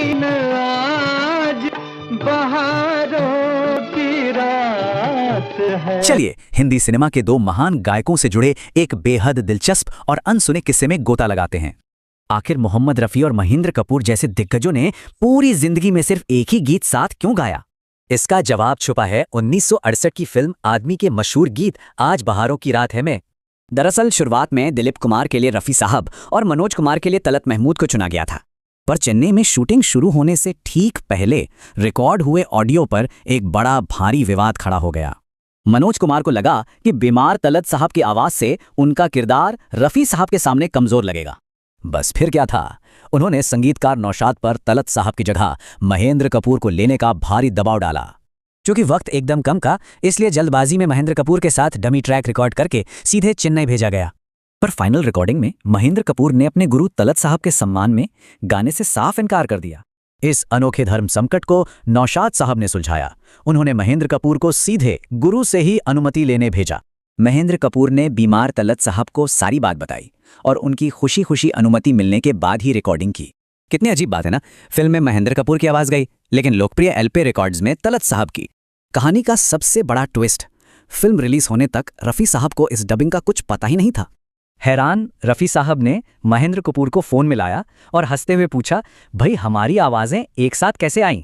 दिन आज बहारों की रात है। चलिए हिंदी सिनेमा के दो महान गायकों से जुड़े एक बेहद दिलचस्प और अनसुने किस्से में गोता लगाते हैं। आखिर मोहम्मद रफी और महेंद्र कपूर जैसे दिग्गजों ने पूरी जिंदगी में सिर्फ एक ही गीत साथ क्यों गाया? इसका जवाब छुपा है 1968 की फिल्म आदमी के मशहूर गीत आज बहारों की रात है में। दरअसल शुरुआत में दिलीप कुमार के लिए रफी साहब और मनोज कुमार के लिए तलत महमूद को चुना गया था, पर चेन्नई में शूटिंग शुरू होने से ठीक पहले रिकॉर्ड हुए ऑडियो पर एक बड़ा भारी विवाद खड़ा हो गया। मनोज कुमार को लगा कि बीमार तलत साहब की आवाज से उनका किरदार रफी साहब के सामने कमजोर लगेगा। बस फिर क्या था, उन्होंने संगीतकार नौशाद पर तलत साहब की जगह महेंद्र कपूर को लेने का भारी दबाव डाला। क्योंकि वक्त एकदम कम था, इसलिए जल्दबाजी में महेंद्र कपूर के साथ डमी ट्रैक रिकॉर्ड करके सीधे चेन्नई भेजा गया। पर फाइनल रिकॉर्डिंग में महेंद्र कपूर ने अपने गुरु तलत साहब के सम्मान में गाने से साफ इनकार कर दिया। इस अनोखे धर्म संकट को नौशाद साहब ने सुलझाया। उन्होंने महेंद्र कपूर को सीधे गुरु से ही अनुमति लेने भेजा। महेंद्र कपूर ने बीमार तलत साहब को सारी बात बताई और उनकी खुशी खुशी अनुमति मिलने के बाद ही रिकॉर्डिंग की। कितनी अजीब बात है ना, फिल्म में महेंद्र कपूर की आवाज गई लेकिन लोकप्रिय एलपी रिकॉर्ड्स में तलत साहब की। कहानी का सबसे बड़ा ट्विस्ट, फिल्म रिलीज होने तक रफी साहब को इस डबिंग का कुछ पता ही नहीं था। हैरान रफी साहब ने महेंद्र कपूर को फोन मिलाया और हंसते हुए पूछा, भाई हमारी आवाजें एक साथ कैसे आईं?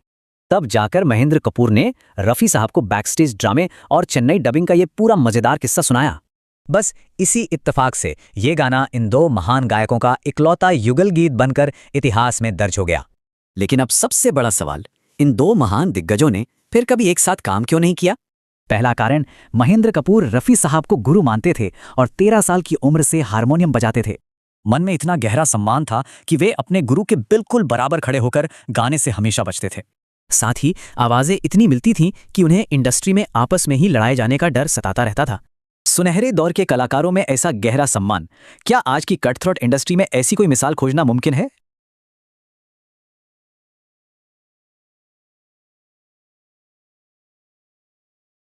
तब जाकर महेंद्र कपूर ने रफी साहब को बैकस्टेज ड्रामे और चेन्नई डबिंग का ये पूरा मजेदार किस्सा सुनाया। बस इसी इत्तेफाक से ये गाना इन दो महान गायकों का इकलौता युगल गीत बनकर इतिहास में दर्ज हो गया। लेकिन अब सबसे बड़ा सवाल, इन दो महान दिग्गजों ने फिर कभी एक साथ काम क्यों नहीं किया? पहला कारण, महेंद्र कपूर रफी साहब को गुरु मानते थे और 13 साल की उम्र से हारमोनियम बजाते थे। मन में इतना गहरा सम्मान था कि वे अपने गुरु के बिल्कुल बराबर खड़े होकर गाने से हमेशा बचते थे। साथ ही आवाजें इतनी मिलती थीं कि उन्हें इंडस्ट्री में आपस में ही लड़ाए जाने का डर सताता रहता था। सुनहरे दौर के कलाकारों में ऐसा गहरा सम्मान, क्या आज की कट थ्रोट इंडस्ट्री में ऐसी कोई मिसाल खोजना मुमकिन है?